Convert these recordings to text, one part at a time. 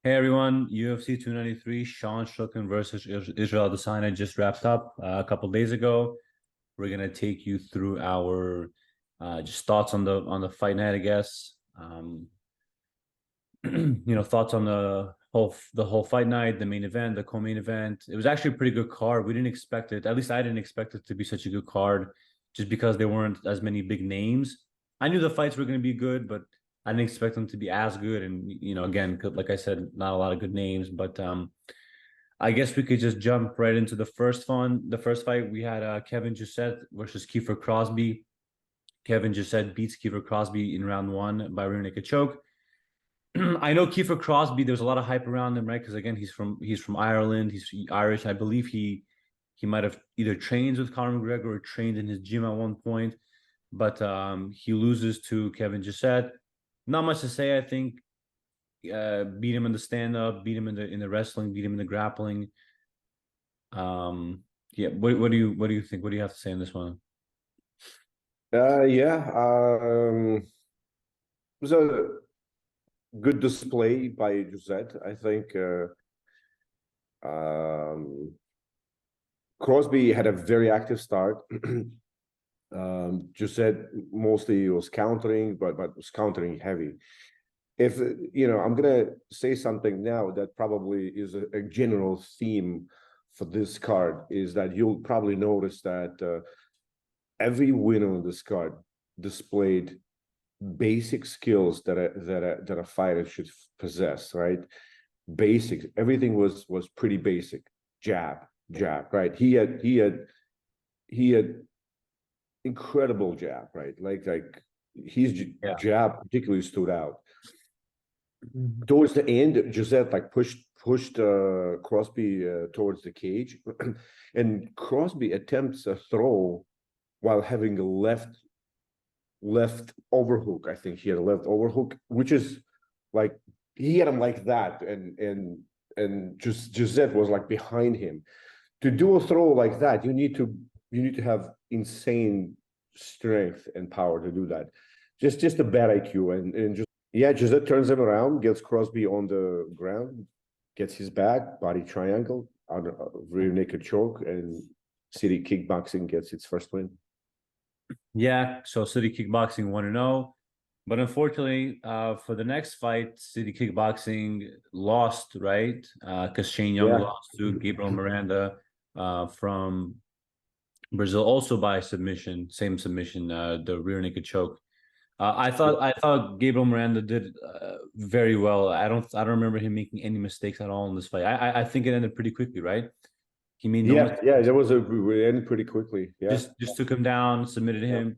Hey everyone, UFC 293, Sean Strickland versus Israel Adesanya just wrapped up a couple days ago. We're gonna take you through our just thoughts on the fight night, I guess. Thoughts on the whole fight night, the main event, the co-main event. It was actually a pretty good card. We didn't expect it. At least I didn't expect it to be such a good card, just because there weren't as many big names. I knew the fights were going to be good, but I didn't expect them to be as good. And again, like I said, not a lot of good names. But I guess we could just jump right into the first one. The first fight we had Kevin Jousset versus Kiefer Crosbie. Kevin Jousset beats Kiefer Crosbie in round one by rear naked choke. I know Kiefer Crosbie. There's a lot of hype around him, right? Because again, he's from Ireland. He's Irish. I believe he might have either trained with Conor McGregor or trained in his gym at one point. But he loses to Kevin Jousset. Not much to say. I think beat him in the stand up, beat him in the wrestling, beat him in the grappling. Yeah. What do you think? What do you have to say on this one? Yeah, it was a good display by Jousset. I think Crosby had a very active start. Jousset mostly was countering, but was countering heavy. If I'm gonna say something now that probably is a general theme for this card is that you'll probably notice that every winner on this card displayed basic skills that a fighter should possess, right? Basics. Everything was pretty basic. Jab, right? He had incredible jab, right? Like his Yeah. jab particularly stood out. Towards the end, Jousset like pushed Crosby towards the cage, and Crosby attempts a throw while having a left overhook. I think he had a left overhook, which is like he had him like that, and just Jousset was like behind him. To do a throw like that, you need to have insane strength and power to do that. Just a bad IQ and just yeah, Jousset turns him around, gets Crosby on the ground, gets his back, body triangle, on a rear naked choke, and City Kickboxing gets its first win. Yeah. So City Kickboxing 1-0. But unfortunately, for the next fight, City Kickboxing lost, right? Because Shane Young Yeah. lost to Gabriel Miranda from Brazil, also by submission, same submission, the rear naked choke. I thought Gabriel Miranda did very well. I don't remember him making any mistakes at all in this fight. I think it ended pretty quickly, right? He made no Yeah, mistakes. that was we ended pretty quickly. Yeah, Just took him down, submitted yeah, him,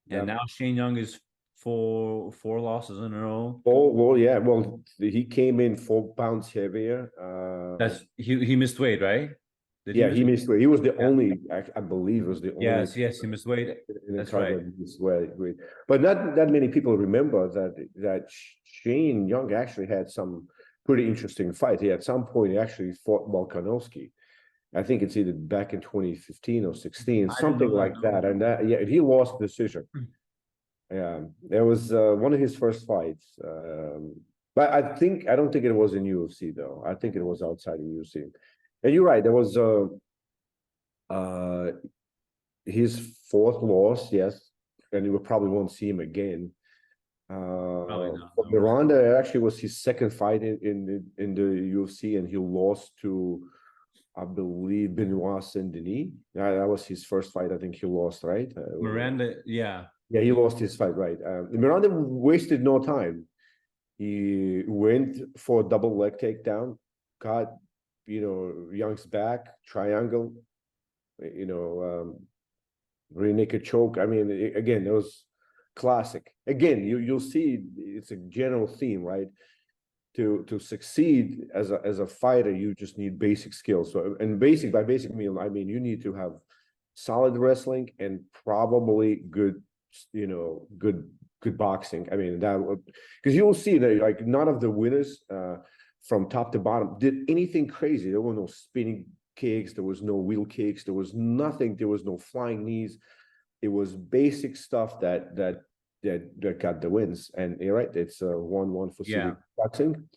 and yeah. now Shane Young is four losses in a row. Well, yeah. Well, he came in 4 pounds heavier. He missed weight, right? Did he Yeah, miss he weight? missed weight. He was the Yeah. only, I believe, was the only Yes, he missed weight. in the That's card right. that missed weight. But not that many people remember that Shane Young actually had some pretty interesting fight. He at some point actually fought Volkanovski. I think it's either back in 2015 or 16, I didn't something know that. like that. And yeah, he lost the decision. Yeah, it was one of his first fights. But I don't think it was in UFC though. I think it was outside of UFC. And you're right. There was uh, his fourth loss, yes, and you probably won't see him again. Probably not. For No. Miranda, it actually was his second fight in the UFC, and he lost to, I believe, Benoit Saint Denis. That was his first fight. I think he lost, right? Miranda, yeah. Yeah, he lost his fight, right? Miranda wasted no time. He went for a double leg takedown, got Young's back triangle, you know, rear naked choke. I mean, again, it was classic. Again, you'll see it's a general theme, right? To succeed as a fighter, you just need basic skills. So, and by basic I mean you need to have solid wrestling and probably good, good boxing. I mean that because you'll see that like none of the winners from top to bottom did anything crazy. There were no spinning kicks, there was no wheel kicks, there was nothing, there was no flying knees. It was basic stuff that got the wins. And you're right, it's 1-1 for City Yeah. Boxing.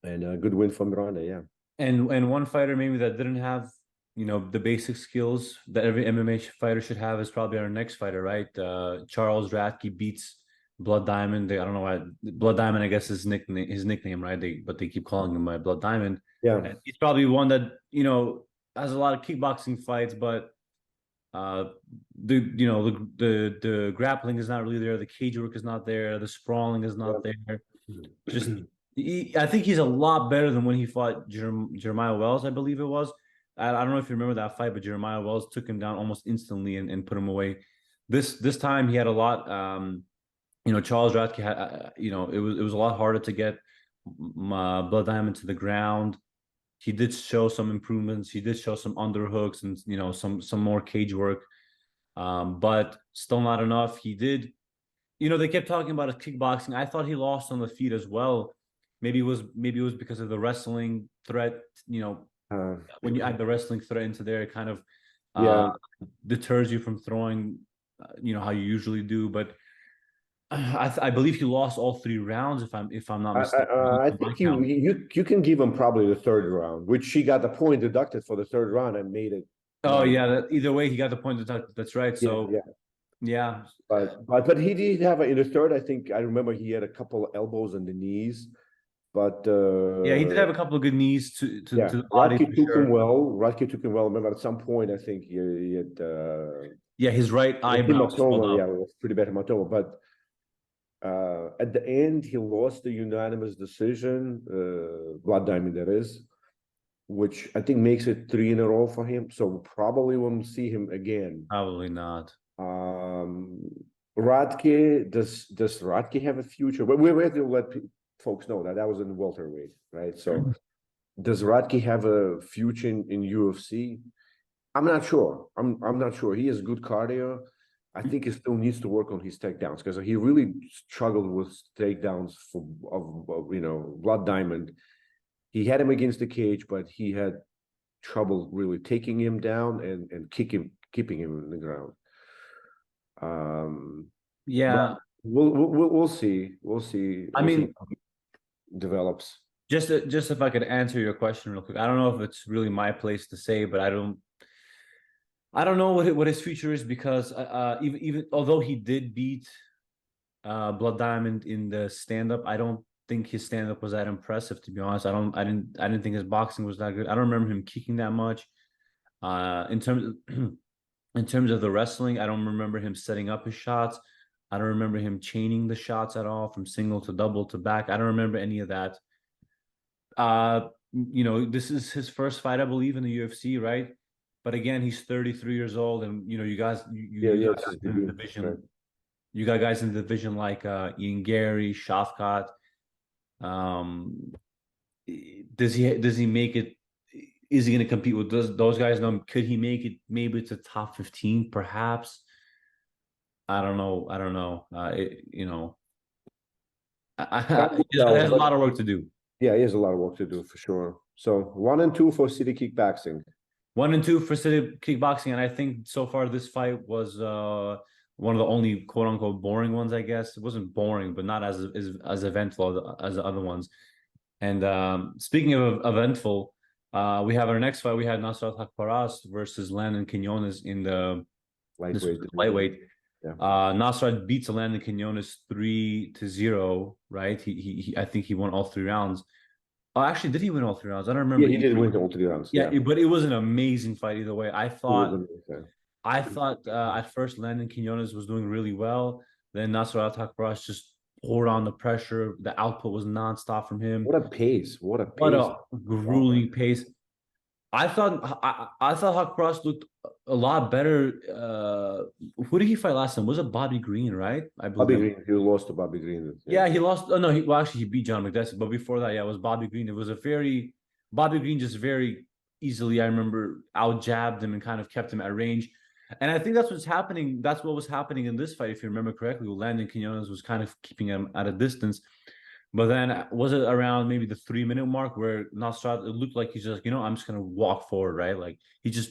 And a good win for Miranda, yeah. And one fighter maybe that didn't have, the basic skills that every MMA fighter should have is probably our next fighter, right? Charles Radtke beats Blood Diamond. I don't know why Blood Diamond, I guess, is his nickname, right? But they keep calling him Blood Diamond. Yeah. And he's probably one that, has a lot of kickboxing fights, but the grappling is not really there, the cage work is not there, the sprawling is not there. Just I think he's a lot better than when he fought Jeremiah Wells, I believe it was. I don't know if you remember that fight, but Jeremiah Wells took him down almost instantly and put him away. This time he had a lot. Charles Radtke had. It was a lot harder to get Blood Diamond to the ground. He did show some improvements. He did show some underhooks and some more cage work, but still not enough. He did. They kept talking about his kickboxing. I thought he lost on the feet as well. Maybe it was because of the wrestling threat. When you add the wrestling threat into there, it kind of deters you from throwing, how you usually do. But I believe he lost all 3 rounds, if I'm not mistaken. I think you can give him probably the third round, which she got the point deducted for the third round and made it. Oh yeah, either way he got the point deducted. That's right. So yeah. But he did have in the third. I think I remember he had a couple of elbows on the knees. But he did have a couple of good knees to the body. Radtke took him well. Radtke took him well. Remember at some point I think he had his right eyebrow was pretty bad hematoma. But at the end he lost the unanimous decision, Blood Diamond that is, which I think makes it 3 in a row for him. So probably won't see him again. Probably not. Radtke, does Radtke have a future? But we're ready to let folks know that was in welterweight, right? So does Radtke have a future in UFC? I'm not sure. I'm not sure. He has good cardio. I think he still needs to work on his takedowns because he really struggled with takedowns of Blood Diamond. He had him against the cage, but he had trouble really taking him down and keeping him in the ground. We'll see. We'll see. I mean, develops. Just if I could answer your question real quick, I don't know if it's really my place to say, but I don't know what his future is because even although he did beat Blood Diamond in the stand-up, I don't think his stand-up was that impressive, to be honest. I didn't think his boxing was that good. I don't remember him kicking that much. In terms of the wrestling, I don't remember him setting up his shots. I don't remember him chaining the shots at all from single to double to back. I don't remember any of that. This is his first fight, I believe, in the UFC, right? But again, he's 33 years old, and you guys, you got in the division. Right. You got guys in the division like Ian Gary, Shafkat. Does he make it? Is he going to compete with those guys? No, could he make it? Maybe to top 15, perhaps. I don't know. He has a lot of work to do. Yeah, he has a lot of work to do for sure. So 1 and 2 for City Kickboxing. 1 and 2 for City Kickboxing, and I think so far this fight was one of the only quote unquote boring ones. I guess it wasn't boring, but not as eventful as the other ones. And speaking of eventful, we have our next fight. We had Nasrat Haqparast versus Landon Quinones in the lightweight. Yeah. Nasrat beats Landon Quinones 3-0, right? He I think he won all 3 rounds. Oh, actually, did he win all 3 rounds? I don't remember. Yeah, he did win all 3 rounds. Yeah, but it was an amazing fight either way. I thought at first Landon Quinones was doing really well. Then Nasrat Haqparast just poured on the pressure. The output was nonstop from him. What a pace! What a grueling pace. I thought Haqparast looked a lot better. Who did he fight last time? Was it Bobby Green, right? I believe Bobby Green. He lost to Bobby Green. Yeah, he lost. Oh no, he beat John Makdessi. But before that, it was Bobby Green. It was Bobby Green just very easily, I remember, out jabbed him and kind of kept him at range. And I think that's what's happening. That's what was happening in this fight, if you remember correctly. Landon Quinones was kind of keeping him at a distance. But then was it around maybe the 3-minute mark where Nasrat, it looked like he's just, I'm just going to walk forward, right? Like he just,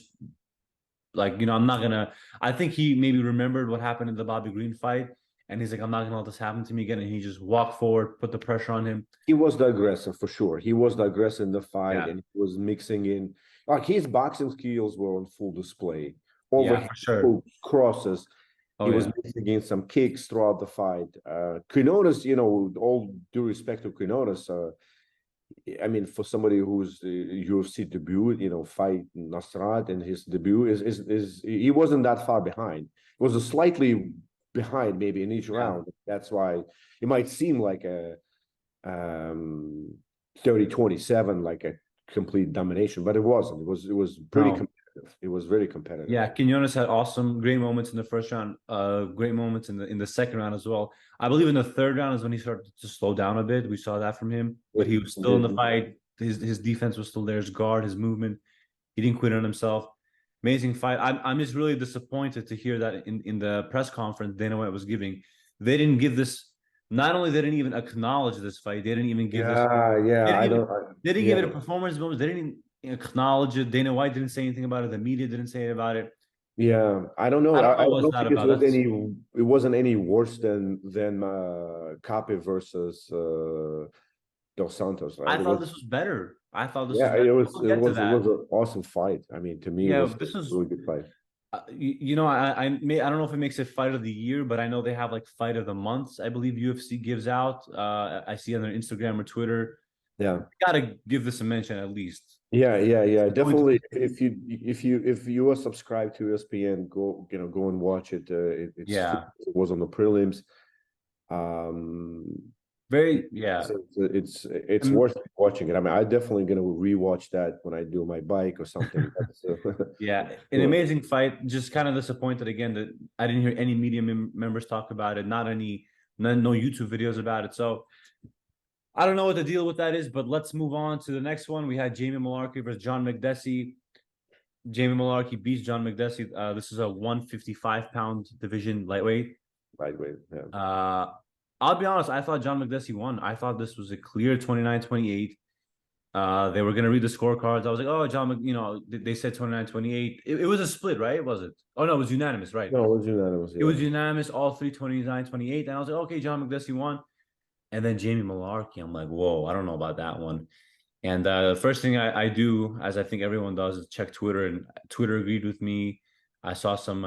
I'm not going to, I think he maybe remembered what happened in the Bobby Green fight. and he's like, I'm not gonna let this happen to me again, and he just walked forward, put the pressure on him. He was the aggressor for sure. He was the aggressor in the fight, Yeah, and he was mixing in. Like his boxing skills were on full display. yeah, Overhand for sure. hooks, crosses. Oh He was yeah, mixing in some kicks throughout the fight. Quinones, all due respect to Quinones, I mean, for somebody who's UFC debut, fight Nasrat and his debut is he wasn't that far behind. It was a slightly behind maybe in each yeah. round. That's why it might seem like a 30-27, like a complete domination, but it wasn't. It was pretty No. competitive. It was very competitive. Yeah, Quinones had awesome, great moments in the first round. Great moments in the second round as well. I believe in the third round is when he started to slow down a bit. We saw that from him, but he was still in the fight. His defense was still there. His guard, his movement. He didn't quit on himself. Amazing fight. I'm just really disappointed to hear that in the press conference Dana White was giving, they didn't give this. Not only they didn't even acknowledge this fight, they didn't even give this. Yeah, They didn't give it a performance bonus. They didn't acknowledge it. Dana White didn't say anything about it. The media didn't say about it. Yeah, I don't know. I don't know I what's don't that think about. That's it wasn't any worse than Kape versus Dos Santos, right? I It thought was this was better. I thought this was yeah, better. We'll get to it was that. an awesome fight. I mean, to me, it Yeah, was a this is really good fight. I don't know if it makes it fight of the year, but I know they have like fight of the months. I believe UFC gives out. I see on their Instagram or Twitter. Yeah. Gotta give this a mention at least. Yeah. It's going to Definitely. If you are subscribed to ESPN, go and watch it. It Yeah, was on the prelims. Um, very yeah. it's Um, worth watching it. I mean, I'm definitely gonna rewatch that when I do my bike or something. That's, Yeah, an sure. amazing fight. Just kind of disappointed again that I didn't hear any media members talk about it. No YouTube videos about it. So I don't know what the deal with that is, but let's move on to the next one. We had Jamie Mullarkey versus John Makdessi. Jamie Mullarkey beats John Makdessi. This is a 155-pound division lightweight. Lightweight. Yeah. I'll be honest, I thought John Makdessi won. I thought this was a clear 29-28. They were going to read the scorecards. I was like, oh, John, they said 29-28. It was a split, right? Was it? Oh, no, it was unanimous, right? No, it was unanimous. It was unanimous, all three 29-28. And I was like, okay, John Makdessi won. And then Jamie Mullarkey, I'm like, whoa, I don't know about that one. And the first thing I do, as I think everyone does, is check Twitter, and Twitter agreed with me. I saw some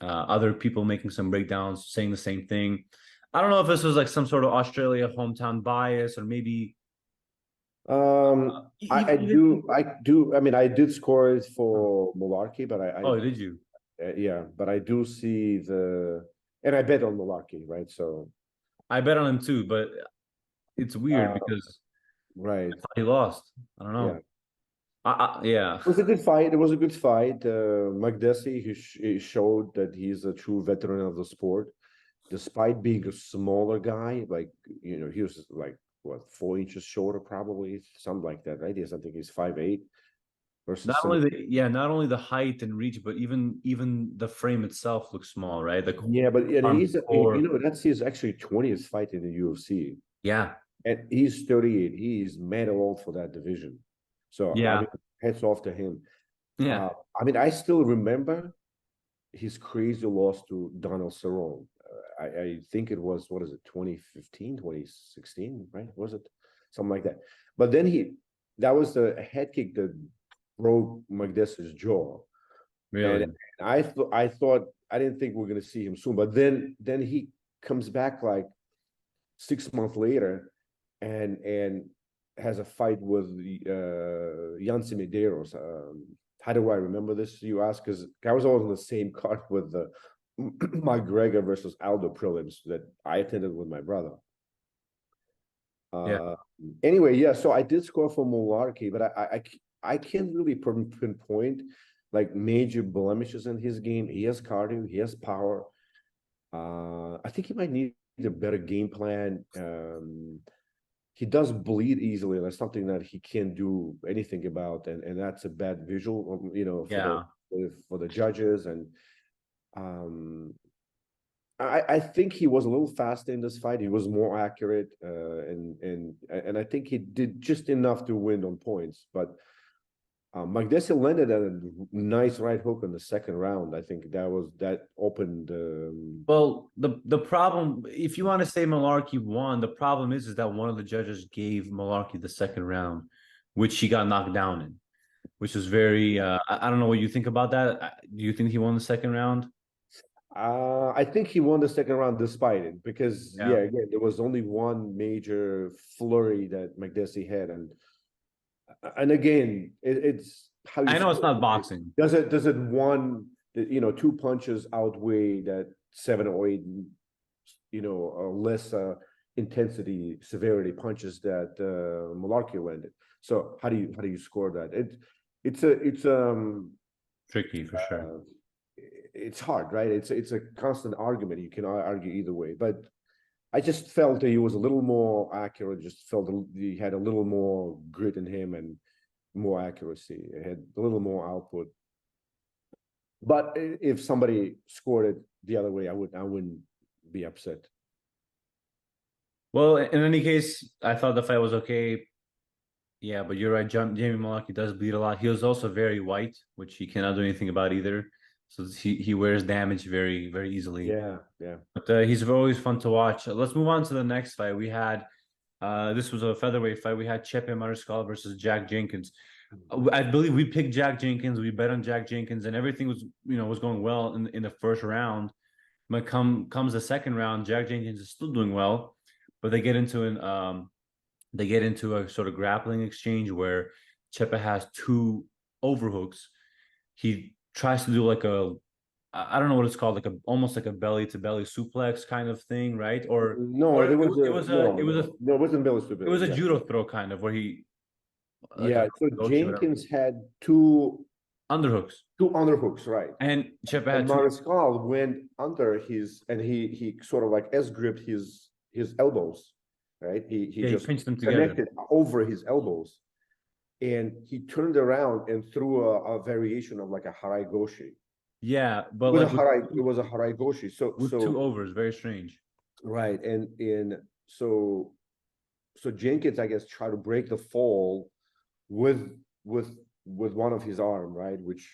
other people making some breakdowns saying the same thing. I don't know if this was like some sort of Australia hometown bias or maybe. I do. I mean, I did score it for Mullarkey, but Oh, did you? yeah, but I do see and I bet on Mullarkey, right? So I bet on him too, but it's weird because right, he lost. I don't yeah. know. Yeah. It was a good fight. It was a good fight. Makdessi, he showed that he's a true veteran of the sport, despite being a smaller guy. Like he was like what 4 inches shorter, probably something like that, right? I think he's 5'8" versus Not only the height and reach, but even the frame itself looks small, right? yeah, but he's core. that's his actually 20th fight in the UFC, Yeah. and he's 38. He's medal for that division. So I Yeah. mean, hats off to him. Yeah. I mean, I still remember his crazy loss to Donald Cerrone. I think it was, what is it, 2015, 2016, right? Was it something like that? But then that was the head kick that broke Makdessi's jaw. Really? And I thought I didn't think we are going to see him soon. But then he comes back like 6 months later and has a fight with Yancy Medeiros. How do I remember this? You ask, because I was always on the same card with the McGregor versus Aldo prelims that I attended with my brother. Yeah. Anyway, yeah. So I did score for Mullarkey, but I can't really pinpoint like major blemishes in his game. He has cardio, he has power. I think he might need a better game plan. He does bleed easily, and that's something that he can't do anything about, and that's a bad visual, for the judges. And I think he was a little faster in this fight. He was more accurate, and I think he did just enough to win on points. But Makdessi landed a nice right hook in the second round. I think that opened. Well, the problem, if you want to say Mullarkey won, the problem is that one of the judges gave Mullarkey the second round, which he got knocked down in, which was very. I don't know what you think about that. Do you think he won the second round? I think he won the second round despite it because Yeah, again, there was only one major flurry that Makdessi had, and again, it's how you I know it's score. not boxing. Does it one, two punches outweigh that seven or eight, less intensity, severity punches that Mullarkey landed? So how do you score that? It's Tricky for sure. uh, it's hard, right? It's a constant argument. You can argue either way, but I just felt that he was a little more accurate. Just felt he had a little more grit in him and more accuracy. It had a little more output. But if somebody scored it the other way, I wouldn't be upset. Well, in any case, I thought the fight was okay. Yeah, but you're right. Jamie Mullarkey does bleed a lot. He was also very white, which he cannot do anything about either. So he wears damage very, very easily. Yeah, yeah. But he's always fun to watch. Let's move on to the next fight. We had this was a featherweight fight. We had Chepe Mariscal versus Jack Jenkins. I believe we picked Jack Jenkins. We bet on Jack Jenkins, and everything was going well in the first round. But comes the second round, Jack Jenkins is still doing well, but they get into a sort of grappling exchange where Chepe has two overhooks. He tries to do like I don't know what it's called, like almost like a belly to belly suplex kind of thing, right? No, there was no, it wasn't Billy it Stupid. was a Yeah, judo throw kind of where he like a yeah. So whatever Jenkins had two underhooks, underhooks, right? and Chepe had And two. Mariscal went under his, and he sort of like S gripped his elbows, right? He Yeah, he just pinched them together. connected over his elbows, and he turned around and threw a variation of like a harai goshi. Yeah, but It was a harai goshi. So with two overs, very strange. right, and so Jenkins, I guess, tried to break the fall with with one of his arm, right? Which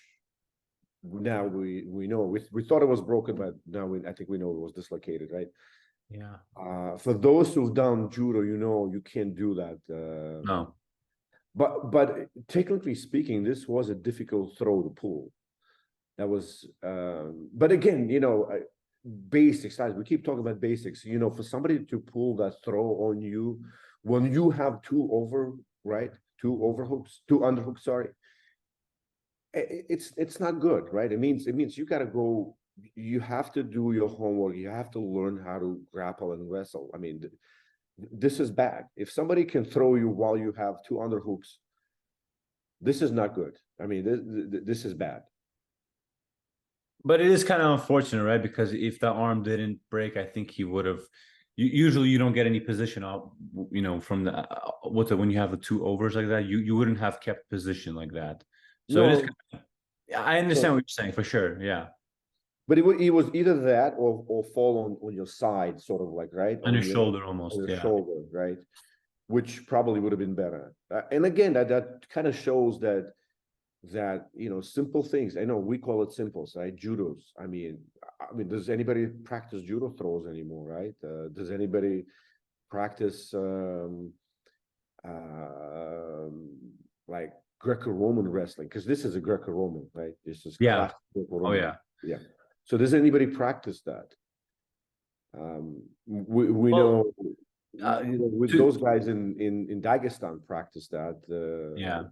now we know we thought it was broken, but now I think we know it was dislocated, right? Yeah. For those who've done judo, you can't do that. No. But technically speaking, this was a difficult throw to pull. That was, but again, basics. We keep talking about basics. For somebody to pull that throw on you when you have two underhooks. Sorry, it's not good, right? It means you got to go. You have to do your homework. You have to learn how to grapple and wrestle. I mean, this is bad. If somebody can throw you while you have two underhooks, this is not good. I mean, this is bad. But it is kind of unfortunate, right? Because if the arm didn't break, I think he would have. Usually, you don't get any position out, from the when you have the two overs like that. You wouldn't have kept position like that. So it is. No, I understand so, what you're saying for sure. Yeah, but it was either that or fall on your side, sort of like right on your on shoulder almost. your Yeah, shoulder, right? Which probably would have been better. And again, that kind of shows that simple things. I know we call it simples, right? Judos. I mean, does anybody practice judo throws anymore, right? Does anybody practice like Greco-Roman wrestling? Because this is a Greco-Roman, right? This is yeah. classic Oh Greco-Roman. yeah. Yeah. So does anybody practice that? We Well, know with those guys in Dagestan practice that. Yeah.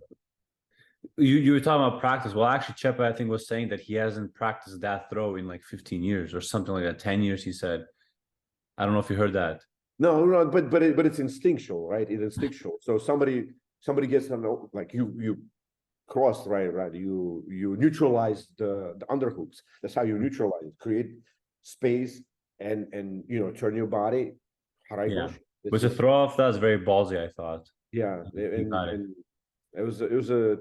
You were talking about practice. Well, actually, Chepe, I think, was saying that he hasn't practiced that throw in like 15 years or something like that. 10 years, he said. I don't know if you heard that. No, but it's instinctual, right? It's instinctual. So somebody gets them like you cross, right. You neutralize the underhooks. That's how you neutralize it. Create space and turn your body. Yeah. Haraigoshi. With a throw off, that's very ballsy, I thought. Yeah, You got it. and it was a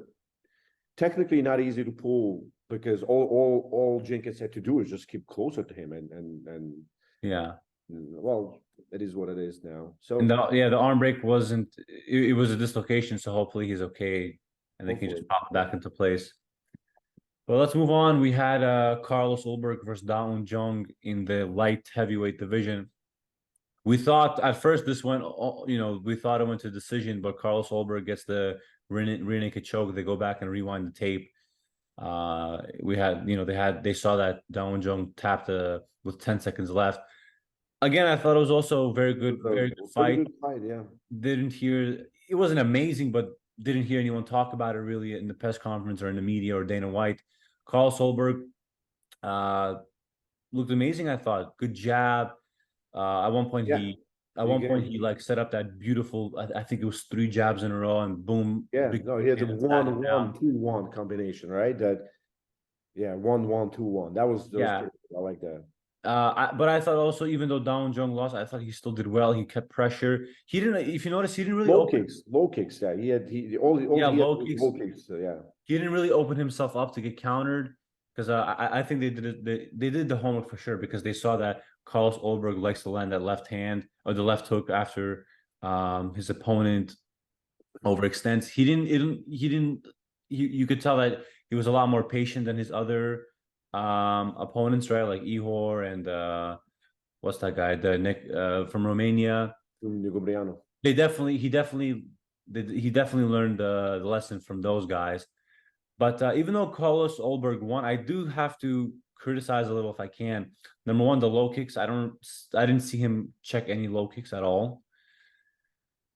technically not easy to pull because all Jenkins had to do is just keep closer to him and Yeah. well, it is what it is now. And So the arm break wasn't, it was a dislocation, so hopefully he's okay. and they can Hopefully. just pop back into place. Well, let's move on. We had Carlos Ulberg versus Da Jung in the light heavyweight division. We thought at first this went, we thought it went to decision, but Carlos Ulberg gets the rear naked choke. They go back and rewind the tape. We had, they saw that Da Jung tapped with 10 seconds left. Again, I thought it was also very good fight. Good fight, yeah. Didn't hear it wasn't amazing, but didn't hear anyone talk about it really in the press conference or in the media or Dana White. Carl Solberg looked amazing, I thought. Good jab. At one point he like set up that beautiful, I think it was 3 jabs in a row and boom. Yeah, no, he had the 1-1-2-1 combination, right? That 1-1-2-1. That was I like that. But I thought also, even though Da Jung lost, I thought he still did well. He kept pressure. He didn't. If you notice, he didn't really low kicks. Yeah, low kicks. Yeah, he didn't really open himself up to get countered because I think they did the homework for sure, because they saw that Carlos Ulberg likes to land that left hand or the left hook after his opponent overextends. He didn't. You could tell that he was a lot more patient than his other opponents, right? Like Ihor and what's that guy? The Nick from Romania. He definitely learned the lesson from those guys. But even though Carlos Ulberg won, I do have to criticize a little if I can. Number one, the low kicks. I didn't see him check any low kicks at all.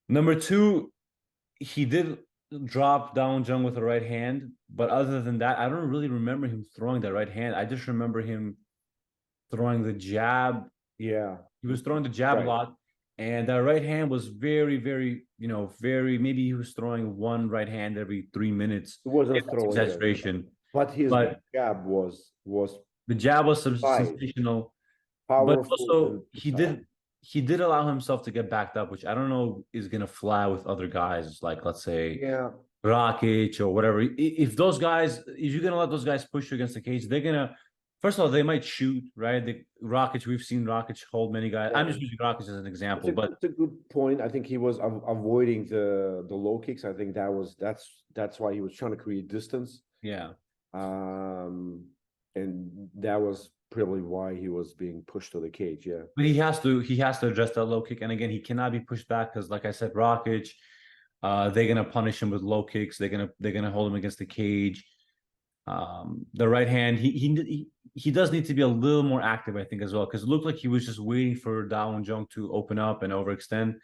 Number two, he did drop down Jung with the right hand, but other than that, I don't really remember him throwing that right hand. I just remember him throwing the jab. Yeah, he was throwing the jab a lot, and that right hand was very, very, maybe he was throwing one right hand every 3 minutes. It wasn't throwing exaggeration, but his jab was the jab was sensational. Powerful, but also he did allow himself to get backed up, which I don't know is going to fly with other guys, like, let's say, Rakic or whatever. If you're going to let those guys push you against the cage, they're going to, first of all, they might shoot, right? Rakic, we've seen Rakic hold many guys. I'm just using Rakic as an example. It's a good point. I think he was avoiding the low kicks. I think that's why he was trying to create distance. Yeah. And that was probably why he was being pushed to the cage. Yeah, but he has to address that low kick, and again, he cannot be pushed back because, like I said, Rakic, they're gonna punish him with low kicks. They're gonna hold him against the cage. The right hand, he does need to be a little more active, I think, as well, because it looked like he was just waiting for Da Jung to open up and overextend.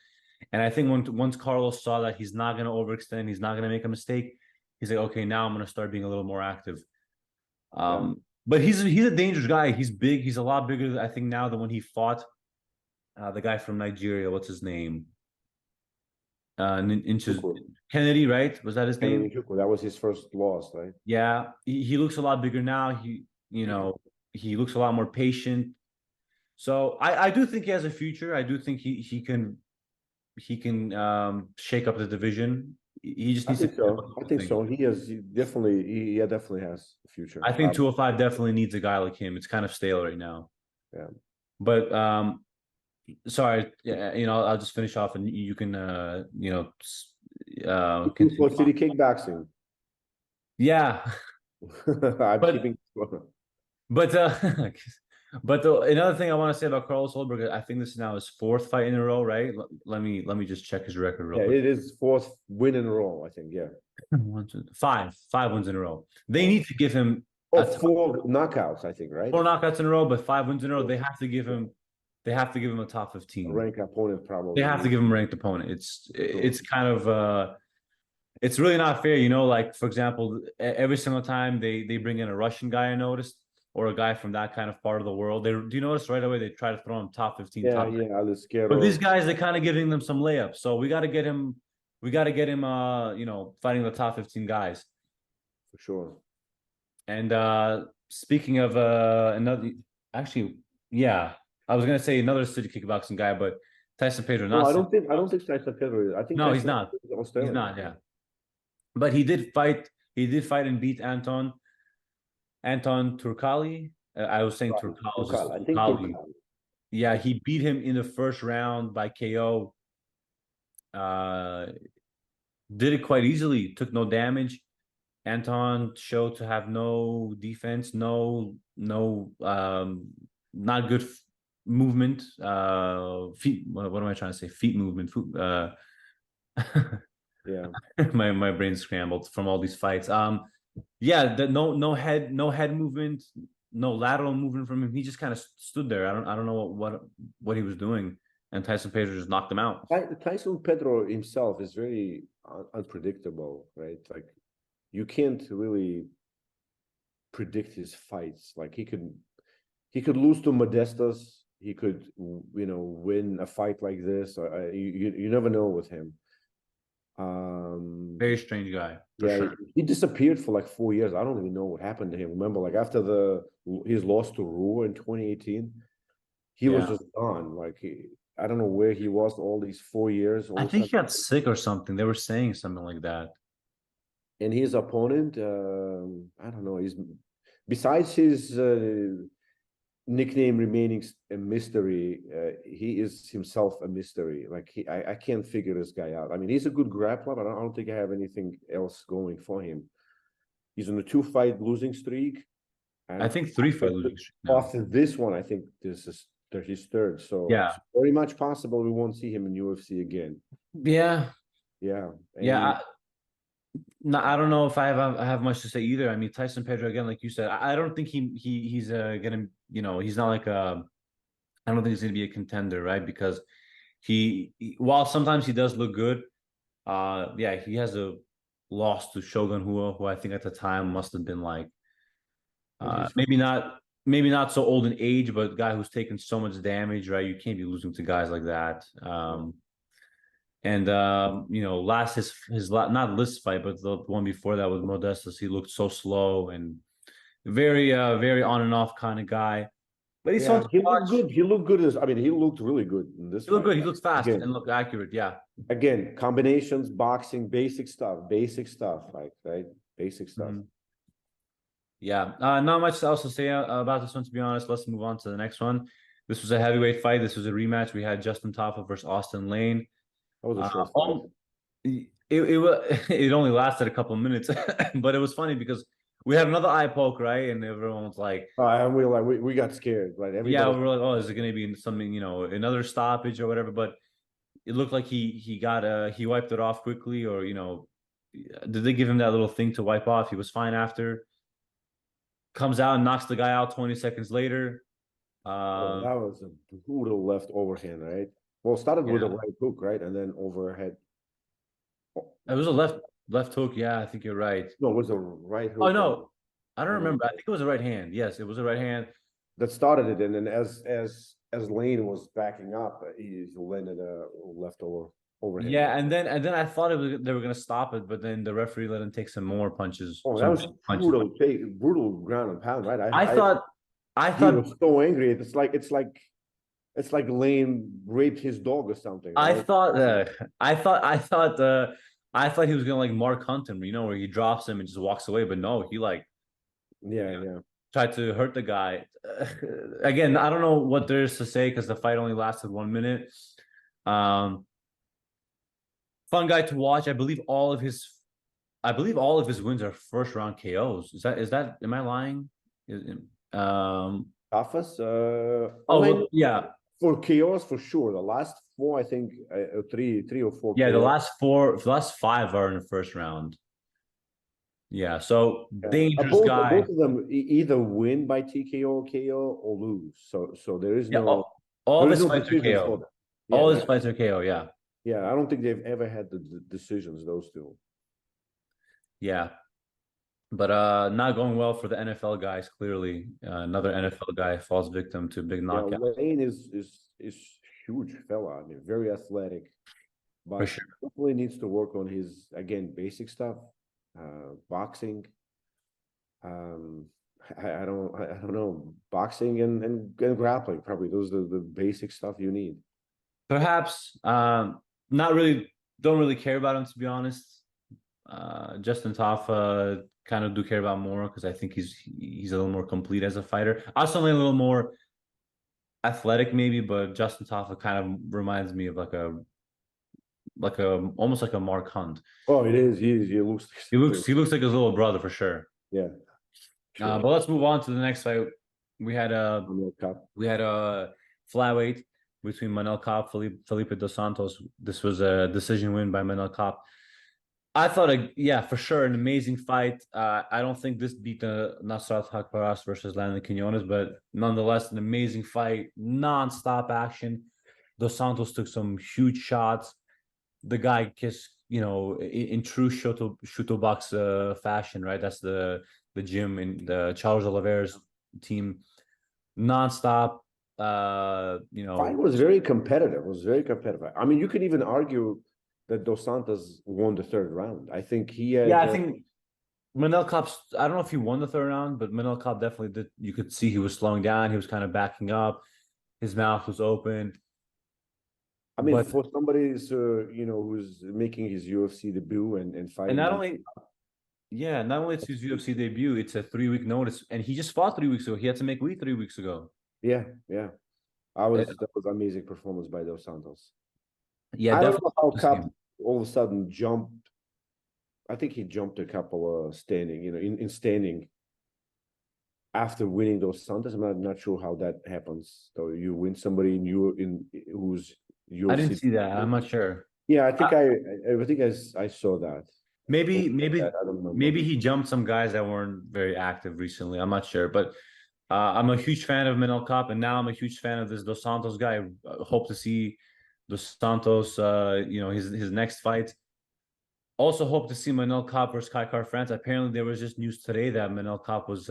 And I think once Carlos saw that he's not gonna overextend, he's not gonna make a mistake, he's like, okay, now I'm gonna start being a little more active. But he's a dangerous guy. He's big. He's a lot bigger, I think, now than when he fought the guy from Nigeria. What's his name? Kennedy, right? Was that his name? That was his first loss, right? Yeah, he looks a lot bigger now. He looks a lot more patient. So I do think he has a future. I do think he can shake up the division. He just needs to. I think so. He definitely has a future. I think 205 definitely needs a guy like him. It's kind of stale right now. Yeah. But sorry, I'll just finish off and you can city kickboxing. Yeah. But another thing I want to say about Carlos Ulberg, I think this is now his 4th fight in a row, right? Let me just check his record real quick. It is 4th win in a row, I think. Yeah. 5 wins in a row. They need to give him 4 knockouts, I think, right? 4 knockouts in a row, but 5 wins in a row. They have to give him a top 15. A ranked opponent, probably. They have to give him a ranked opponent. It's kind of it's really not fair, like, for example, every single time they bring in a Russian guy, I noticed, or a guy from that kind of part of the world, do you notice right away they try to throw him top 15, top 10. But these guys, they're kind of giving them some layups. So we got to get him fighting the top 15 guys. For sure. And speaking of another, actually, yeah, I was gonna say another city kickboxing guy, but Tyson Pedro. No, I don't think Tyson Pedro. I think no, he's not. He's not. Yeah, but he did fight. He did fight and beat Anton Turkalj. I was saying Turkalj. I think Turkalj. Yeah, he beat him in the first round by KO. Did it quite easily. Took no damage. Anton showed to have no defense, not good movement. Feet. What am I trying to say? Feet movement. Yeah. My brain scrambled from all these fights. Yeah, no head movement, no lateral movement from him. He just kind of stood there. I don't know what he was doing, and Tyson Pedro just knocked him out. Tyson Pedro himself is very unpredictable, right? Like you can't really predict his fights. Like he could lose to Modestas. He could, win a fight like this. You never know with him. Very strange guy, for Yeah, sure. he disappeared for like 4 years. I don't even know what happened to him. Remember, like after his loss to Rua in 2018, he was Yeah, just gone. Like I don't know where he was all these 4 years. All I of a think sudden, he got sick or something. They were saying something like that. and his opponent, I don't know. He's besides his nickname remaining a mystery, he is himself a mystery. Like I can't figure this guy out. I mean, he's a good grappler, but I don't think I have anything else going for him. He's on a 2-fight losing streak, I and think 3 fight losing streak now. after this one, I think this is his third. So Yeah, it's very much possible we won't see him in UFC again. yeah, Yeah, yeah. No, I don't know if I have much to say either. I mean, Tyson Pedro again, like you said, I don't think he's gonna, he's not like I don't think he's gonna be a contender, right? Because while sometimes he does look good, yeah, he has a loss to Shogun Hua, who I think at the time must have been like he's maybe not so old in age, but guy who's taken so much damage, right? You can't be losing to guys like that. And last not this fight, but the one before that with Modestas, he looked so slow and very on and off kind of guy. But he's fun to he looked watch. good. He looked good. I mean, he looked really good in this He looked fight. good. He looked fast Again, and looked accurate. Yeah. again, combinations, boxing, basic stuff, like right, basic stuff. Mhm. Yeah. Not much else to say about this one, to be honest. Let's move on to the next one. This was a heavyweight fight. This was a rematch. We had Justin Tafa versus Austen Lane. That was a short fight. It only lasted a couple of minutes, but it was funny because we had another eye poke, right? And everyone was like, And we got scared, right? yeah, Everybody. we were like, oh, is it going to be something, another stoppage or whatever? But it looked like he wiped it off quickly, or did they give him that little thing to wipe off? He was fine after. Comes out and knocks the guy out 20 seconds later. Oh, that was a brutal left overhand, right? Well, it started with a Yeah. right hook, right, and then overhead. It was a left hook. Yeah, I think you're right. No, it was a right Oh hook. no, I don't remember. I think it was a right hand. Yes, it was a right hand. That started it, and then as Lane was backing up, he landed a overhand. Yeah, and then I thought they were gonna stop it, but then the referee let him take some more punches. Oh, that Some was big punches. brutal ground and pound, right? I thought I he thought was so angry. It's like Lane raped his dog or something, I right? thought I thought he was gonna like Mark Hunt him, where he drops him and just walks away, but no, he like Yeah. tried to hurt the guy. Again, I don't know what there is to say because the fight only lasted 1 minute. Um, Fun guy to watch. I believe all of his wins are first round KOs. Is that am I lying? Toughest, Oh well, yeah. for chaos for sure. The last four, I think, three or four. Yeah, KOs. the last five are in the first round. Yeah, so dangerous guy. Both of them either win by TKO or KO or lose. So there is Yeah, no all there of is his no fights are decisions for KO. them. All his fights are KO, yeah. Yeah, I don't think they've ever had the decisions, those two. Yeah. But not going well for the NFL guys, clearly. Another NFL guy falls victim to a big Yeah, knockout. Lane is huge fella. I mean, very athletic, For but sure. definitely needs to work on his basic stuff, boxing. I don't know, boxing and grappling. Probably those are the basic stuff you need. Perhaps not really don't really care about him, to be honest. Justin Tafa kind of do care about more because I think he's a little more complete as a fighter. Also, a little more athletic maybe, but Justin Tafa kind of reminds me of like a almost like a Mark Hunt. Oh, it is. He looks. He looks like his little brother for sure. Yeah. Sure. But let's move on to the next fight. We had a flyweight between Manel Kape, Felipe dos Santos. This was a decision win by Manel Kape. I thought, for sure, an amazing fight. I don't think this beat the Nasrat Haqparast versus Landon Quinones, but nonetheless, an amazing fight, non-stop action. Dos Santos took some huge shots. The guy just, in true Shuto box fashion, right? That's the gym in the Charles Oliveira's team, non-stop. Fight was very competitive. It was very competitive. I mean, you could even argue that Dos Santos won the third round. I think he had. Yeah, I think Manel Kape. I don't know if he won the third round, but Manel Kape definitely did. You could see he was slowing down. He was kind of backing up. His mouth was open. I mean, for somebody who's making his UFC debut and fighting, and not only it's his UFC debut, it's a 3-week notice, and he just fought 3 weeks ago. He had to make weight 3 weeks ago. Yeah. That was amazing performance by Dos Santos. Yeah, I don't know how Kape all of a sudden jumped. I think he jumped a couple of standing, in standing after winning Dos Santos. I'm not sure how that happens. So you win somebody who's UFC. I didn't see that. I'm not sure. Yeah, I think I saw that. Maybe he jumped some guys that weren't very active recently. I'm not sure, but I'm a huge fan of Manel Kape, and now I'm a huge fan of this Dos Santos guy. I hope to see Dos Santos, his next fight. Also hope to see Manel Kape versus Keifer. Apparently, there was just news today that Manel Kape was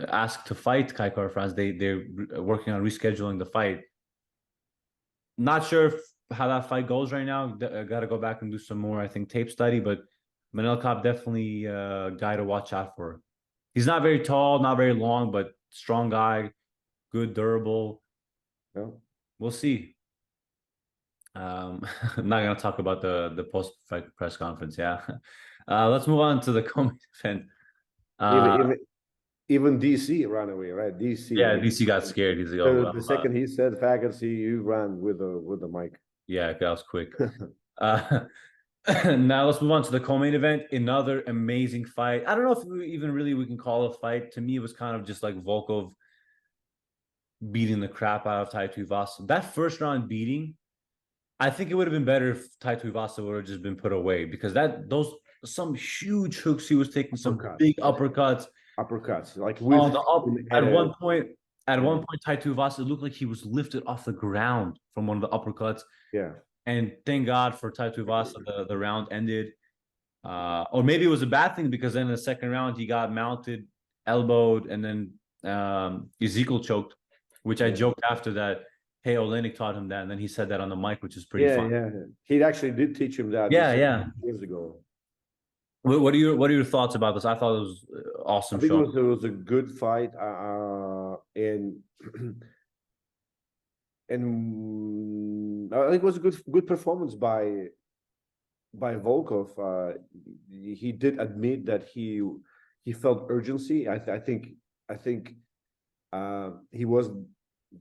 asked to fight Keifer. They're working on rescheduling the fight. Not sure how that fight goes right now. I got to go back and do some more, I think, tape study. But Manel Kape definitely a guy to watch out for. He's not very tall, not very long, but strong guy, good, durable. Yeah. We'll see. I'm not going to talk about the post-fight press conference. Yeah. Let's move on to the co-main event. Even DC ran away, right? DC. Yeah, DC got scared. He's like, oh, the second he said faggots, you ran with the mic. Yeah, that was quick. Now let's move on to the co-main event. Another amazing fight. I don't know if we can call it a fight. To me, it was kind of just like Volkov beating the crap out of Tuivasa. That first round beating, I think it would have been better if Tuivasa would have just been put away, because some huge hooks he was taking, some big uppercuts. Like at one point, Tuivasa looked like he was lifted off the ground from one of the uppercuts. Yeah. And thank God for Tuivasa, the round ended. Or maybe it was a bad thing, because then in the second round he got mounted, elbowed, and then Ezekiel choked, which I joked after that. Hey, Olenek taught him that, and then he said that on the mic, which is pretty fun. Yeah. He actually did teach him that. Years ago. What are your thoughts about this? I thought it was awesome. I think it was a good fight, and I think it was a good performance by Volkov. He did admit that he felt urgency. I think he was,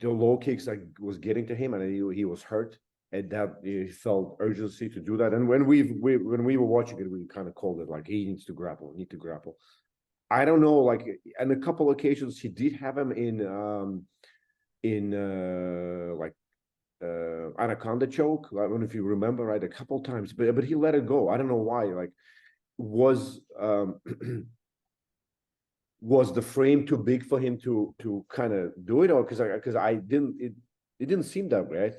the low kicks was getting to him, and he was hurt. And that he felt urgency to do that. And when we were watching it, we kind of called it like he needs to grapple. I don't know, like on a couple occasions he did have him in anaconda choke. I don't know if you remember, right? A couple times, but he let it go. I don't know why. Like, was the frame too big for him to kind of do it, or because it didn't seem that way.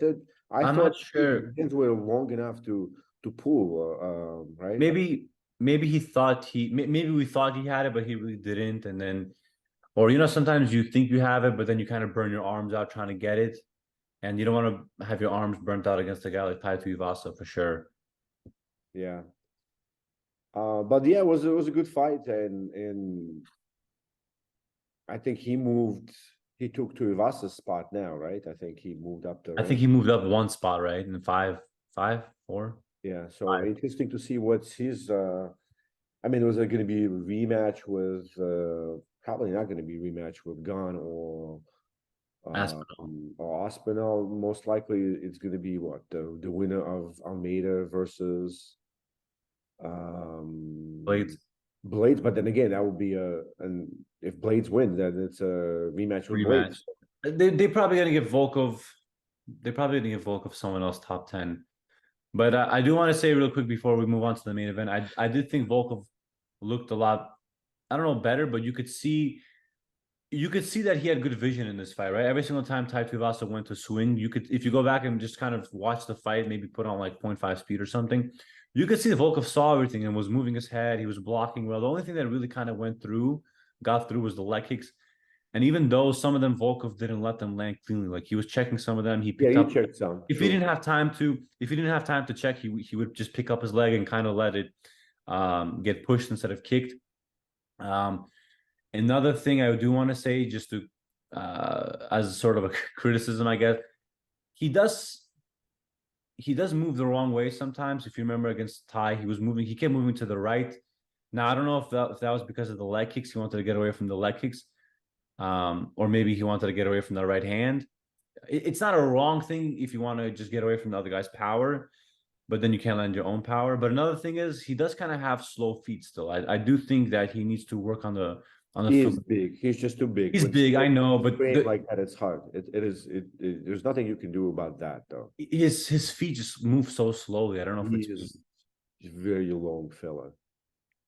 I'm not sure. Hands were long enough to pull, right? Maybe we thought he had it, but he really didn't. And then, or sometimes you think you have it, but then you kind of burn your arms out trying to get it, and you don't want to have your arms burnt out against a guy like Tuivasa for sure. Yeah. But yeah, it was a good fight, and I think he took Tuivasa's spot now, right? I think he moved up I think he moved up one spot, right? In 4. Yeah, so 5. Interesting to see what's his. I mean, was it going to be a rematch with? Probably not going to be a rematch with Gunn or Aspinall. Or Aspinall. Most likely, it's going to be what the winner of Almeida versus Blades. Blades. But then again, that would be and if Blades win, then it's a rematch with Rematch. Blades. They probably gonna give Volkov. They're probably gonna give Volkov someone else top 10. But I do want to say real quick before we move on to the main event, I did think Volkov looked a lot, I don't know, better, but you could see that he had good vision in this fight, right? Every single time Tuivasa went to swing, you could, if you go back and just kind of watch the fight, maybe put on like 0.5 speed or something, you could see that Volkov saw everything and was moving his head. He was blocking well. The only thing that really kind of got through was the leg kicks. And even though some of them Volkov didn't let them land cleanly, like he was checking some of them, he picked Yeah, up. he checked some. If he didn't have time to check, he would just pick up his leg and kind of let it get pushed instead of kicked. Another thing I do want to say, just to as sort of a criticism, I guess, he does move the wrong way sometimes. If you remember against Ty, he kept moving to the right. Now I don't know if that was because of the leg kicks. He wanted to get away from the leg kicks, or maybe he wanted to get away from the right hand. It's not a wrong thing if you want to just get away from the other guy's power, but then you can't land your own power. But another thing is he does kind of have slow feet still. I do think that he needs to work on the He is big. He's just too big. He's When big, I know, but like that, it's hard. There's nothing you can do about that, though. his feet just move so slowly. I don't know if He it's is very long fella,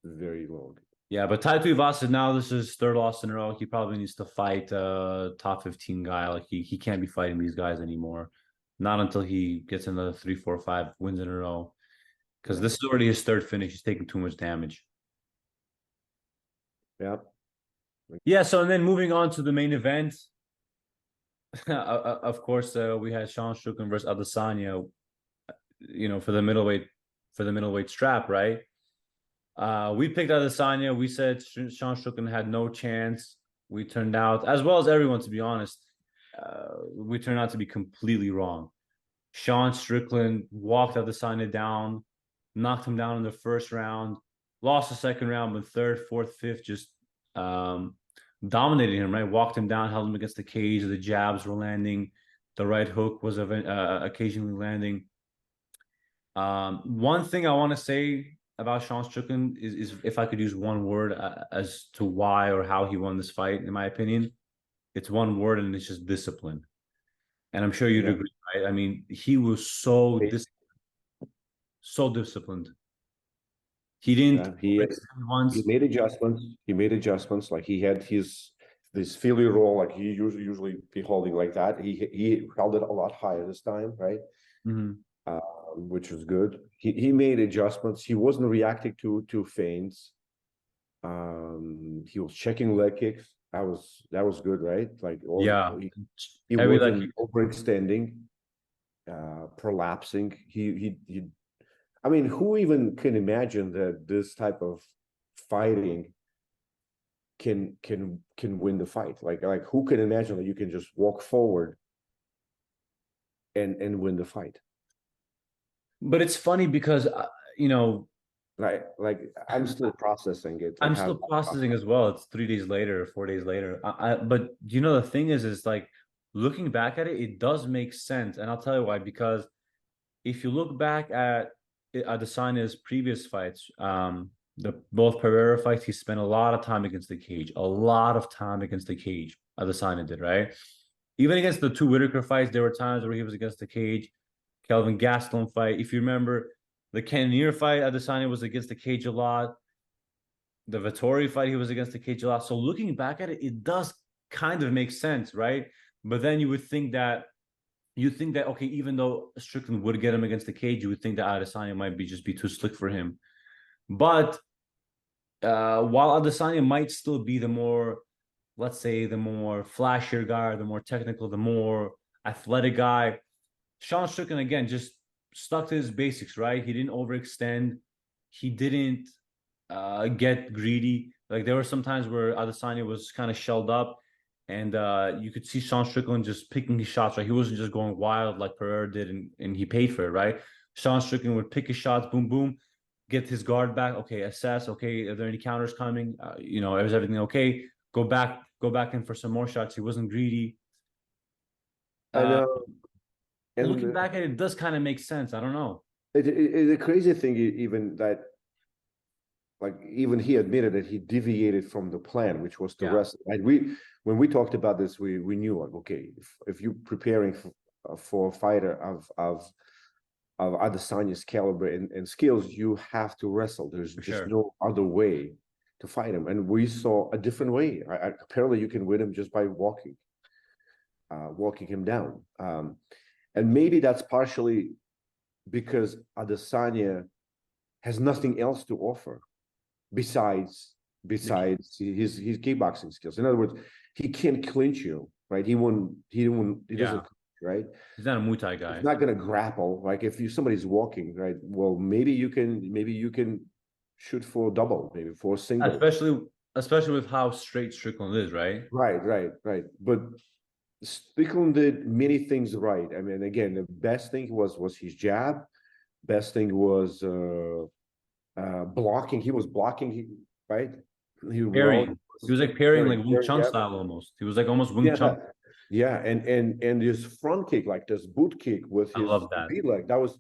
very long. yeah, but Tai Tuivasa now this is his third loss in a row. He probably needs to fight a top 15 guy. Like he can't be fighting these guys anymore. Not until he gets another 3, 4, 5 wins in a row. Because this is already his third finish. He's taking too much damage. Yeah. Yeah, so and then moving on to the main event. Of course, we had Sean Strickland versus Adesanya, for the middleweight strap, right? We picked Adesanya. We said Sean Strickland had no chance. We turned out, as well as everyone, to be honest, we turned out to be completely wrong. Sean Strickland walked Adesanya down, knocked him down in the first round, lost the second round, but third, fourth, fifth, just dominated him, right? Walked him down, held him against the cage. The jabs were landing. The right hook was occasionally landing. One thing I want to say about Sean Strickland is if I could use one word as to why or how he won this fight, in my opinion, it's one word and it's just discipline. And I'm sure you'd agree, right? I mean, he was so disciplined. He didn't. He made adjustments. He made adjustments. Like he had this Philly roll, like he usually be holding like that. He held it a lot higher this time, right? Mm-hmm. Which was good. He made adjustments. He wasn't reacting to feints. He was checking leg kicks. That was good, right? Like he wasn't overextending, prolapsing. He I mean, who even can imagine that this type of fighting can win the fight? Like who can imagine that you can just walk forward and win the fight? But it's funny because like I'm still processing it. I'm still processing as well. It's 3 days later, 4 days later. But the thing is like looking back at it, it does make sense, and I'll tell you why. Because if you look back at Adesanya's previous fights, both Pereira fights, he spent a lot of time against the cage. A lot of time against the cage. Adesanya did, right? Even against the two Whitaker fights, there were times where he was against the cage. Kelvin Gastelum fight, if you remember, the Cannonier fight, Adesanya was against the cage a lot. The Vettori fight, he was against the cage a lot. So looking back at it, it does kind of make sense, right? But then you think that okay, even though Strickland would get him against the cage, you would think that Adesanya might just be too slick for him. But while Adesanya might still be the more, let's say, the more flashier guy, the more technical, the more athletic guy, Sean Strickland again just stuck to his basics, right? He didn't overextend. He didn't get greedy. Like there were some times where Adesanya was kind of shelled up, and you could see Sean Strickland just picking his shots, right? He wasn't just going wild like Pereira did, and he paid for it, right? Sean Strickland would pick his shots, boom, boom, get his guard back. Okay, assess. Okay, are there any counters coming? Is everything okay? Go back in for some more shots. He wasn't greedy. And Uh, and looking back at it, it does kind of make sense. I don't know. the crazy thing, even that, like, even he admitted that he deviated from the plan, which was to Yeah, wrestle. And when we talked about this, we knew, like, okay, if you're preparing for a fighter of Adesanya's caliber and skills, you have to wrestle. There's for just sure. no other way to fight him. And we saw a different way. Apparently, you can win him just by walking him down. And maybe that's partially because Adesanya has nothing else to offer besides his kickboxing skills. In other words, he can't clinch you, right? He doesn't, Yeah, right? he's not a Muay Thai He's guy. not going to grapple. Like, if somebody's walking, right? Well, maybe you can shoot for a double, maybe for a single. Especially with how straight Strickland is, right? Right. But Strickland did many things right. I mean, again, the best thing was his jab. Best thing was blocking. He was blocking, right? Parrying. He was like parrying like Wing Chun yeah, style almost. He was like almost Wing yeah, Chun. yeah, and his front kick, like this boot kick with I his love that. B leg, that was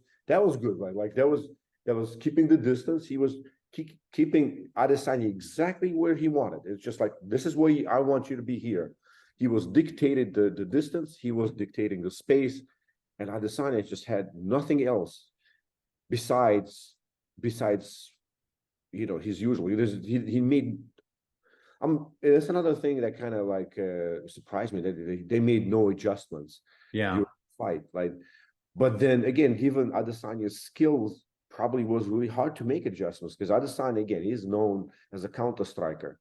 good, right? Like, that was keeping the distance. He was keeping Adesanya exactly where he wanted. It's just like, this is where I want you to be here. He was dictated the distance. He was dictating the space, and Adesanya just had nothing else besides his usual. He made. It's another thing that kind of like surprised me, that they made no adjustments Yeah. during the fight. Like, but then again, given Adesanya's skills, probably was really hard to make adjustments, because Adesanya, again, he's known as a counter striker.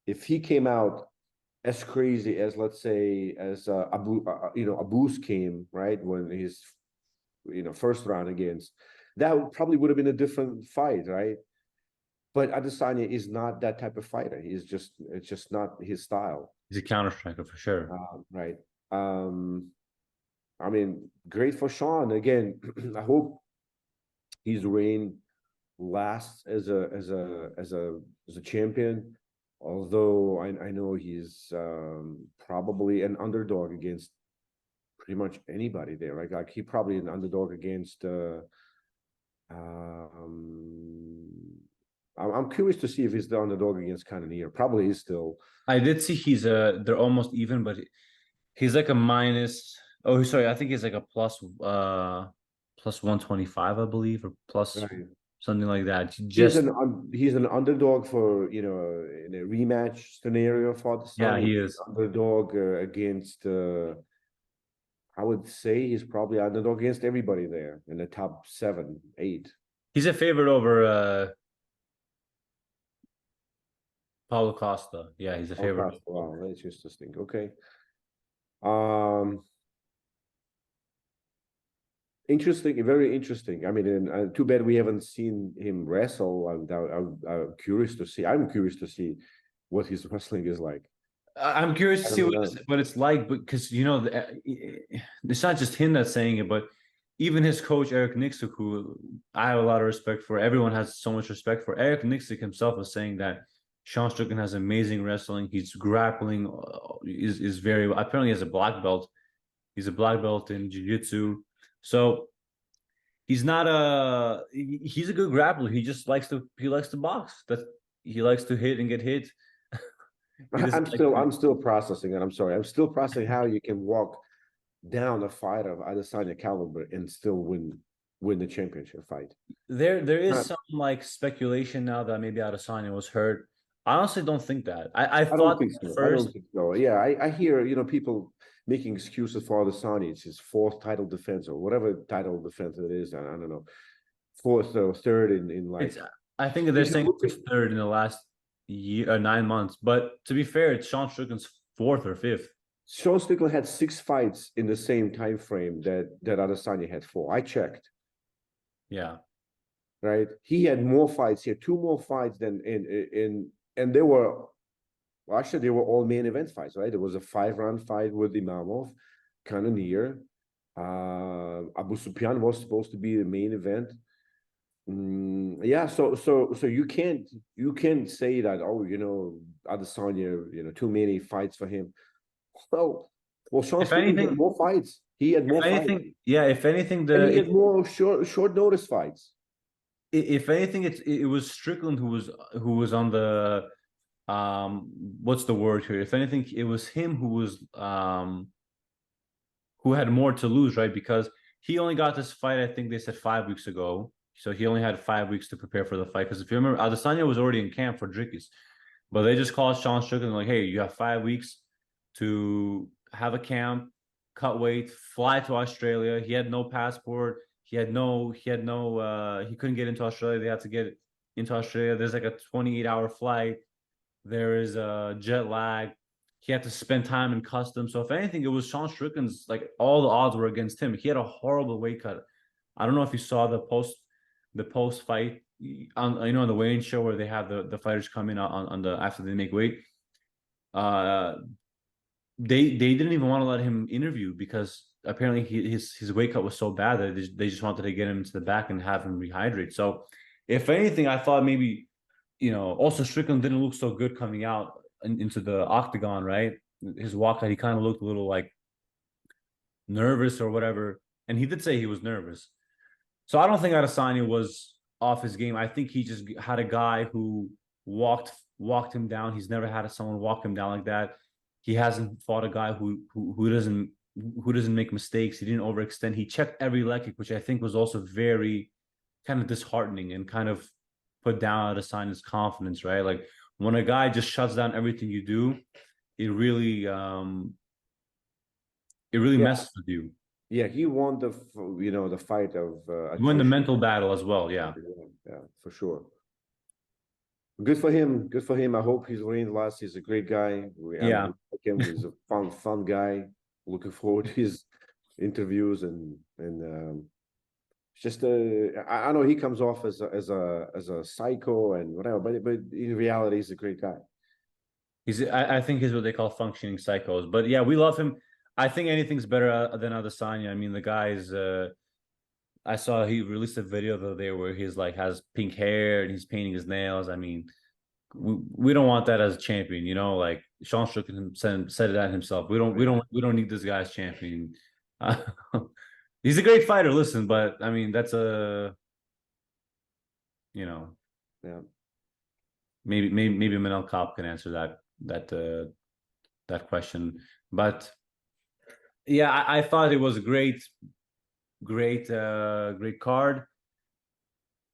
If he came out as crazy as, let's say, as Abus came, right, when his first round against, that probably would have been a different fight, right? But Adesanya is not that type of fighter. It's just not his style. He's a counter striker for sure. Right. I mean, great for Sean. Again, I hope his reign lasts as a champion. Although I know he's probably an underdog against pretty much anybody there. Right? Like, he probably an underdog against I'm curious to see if he's the underdog against Cannonier. Probably is still. I did see they're almost even, but he's like a minus. Oh, sorry, I think he's like a plus 125, I believe, or plus Right. something like that. Just He's an underdog for, in a rematch scenario for the yeah, Sonny. he is. Underdog against. I would say he's probably underdog against everybody there in the top 7, 8. He's a favorite over Paulo Costa. Yeah, he's a favorite. Okay. Wow, that's interesting. Okay. Um, Interesting, very interesting. I mean, and too bad we haven't seen him wrestle. I'm curious to see. I'm curious to see what his wrestling is like. I'm curious to I see don't know. what it's like, because it's not just him that's saying it, but even his coach Eric Nixick, who I have a lot of respect for. Everyone has so much respect for. Eric Nixick himself was saying that Sean Strickland has amazing wrestling. He's grappling is very apparently has a black belt. He's a black belt in jiu-jitsu. So he's not he's a good grappler. He just likes to box. That he likes to hit and get hit. He doesn't like I'm still processing it. I'm sorry. I'm still processing how you can walk down a fight of Adesanya caliber and still win the championship fight. there is Not, some like speculation now that maybe Adesanya was hurt. I honestly don't think that. I I don't thought think at so. I don't first. think so. Yeah, I hear, people making excuses for Adesanya. It's his 4th title defense, or whatever title defense it is. I don't know. 4th or 3rd in like. It's I think they're If you saying look at it's third in the last year 9 months. But to be fair, it's Sean Strickland's fourth or fifth. Sean Strickland had 6 fights in the same time frame that Adesanya had 4. I checked. Yeah. Right, he had more fights. He had 2 more fights than and they were, well, actually, they were all main event fights. Right, there was a 5-round fight with Imamov, Cannonier. Abu Sufyan was supposed to be the main event. Yeah, so you can't say that, oh, Adesanya, too many fights for him. Well, Well, Sean If Strickland had anything, more fights. He had more if fights, anything, yeah, if anything, and he had more short notice fights. if anything, it was Strickland who was on the what's the word here? If anything, it was him who had more to lose, right? Because he only got this fight, I think they said 5 weeks ago. So he only had 5 weeks to prepare for the fight. Because if you remember, Adesanya was already in camp for Dricus. But they just called Sean Strickland like, hey, you have 5 weeks to have a camp, cut weight, fly to Australia. He had no passport. He couldn't get into Australia. They had to get into Australia. There's like a 28-hour flight. There is a jet lag. He had to spend time in customs. So if anything, it was Sean Strickland's, like, all the odds were against him. He had a horrible weight cut. I don't know if you saw the post fight on the weigh-in show where they have the fighters come in on the after they make weight. They didn't even want to let him interview because apparently his weight cut was so bad that they just wanted to get him into the back and have him rehydrate. So if anything, I thought maybe, also Strickland didn't look so good coming out into the octagon, right? His walkout, he kind of looked a little like nervous or whatever, and he did say he was nervous. So I don't think Adesanya was off his game. I think he just had a guy who walked him down. He's never had someone walk him down like that. He hasn't fought a guy who doesn't make mistakes. He didn't overextend. He checked every leg kick, which I think was also very kind of disheartening and kind of put down Adesanya's confidence, right? Like when a guy just shuts down everything you do, it really messes with you. Yeah, he won the fight of You win the mental battle as well, yeah. Yeah, for sure. Good for him. Good for him. I hope he's winning last. He's a great guy. Yeah. Like him. He's a fun guy. Looking forward to his interviews and just I know he comes off as a psycho and whatever, but in reality, he's a great guy. I think he's what they call functioning psychos. But yeah, we love him. I think anything's better than Adesanya. I mean, the guy's. I saw he released a video the other day where he's like has pink hair and he's painting his nails. I mean, we don't want that as a champion, Like Sean Strickland said that himself. We don't need this guy as champion. He's a great fighter. Listen, but I mean that's yeah. Maybe Manel Kape can answer that question. But yeah, I thought it was a great card.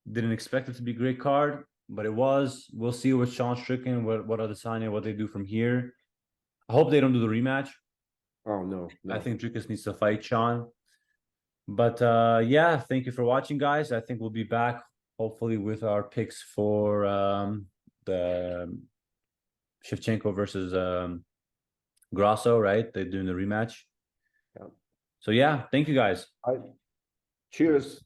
Didn't expect it to be a great card, but it was. We'll see with Sean Strickland what Adesanya, what they do from here. I hope they don't do the rematch. Oh no. I think Dricus needs to fight Sean. But yeah, thank you for watching, guys. I think we'll be back hopefully with our picks for the Shevchenko versus Grasso, right? They're doing the rematch. Yeah. So yeah, thank you guys. Cheers.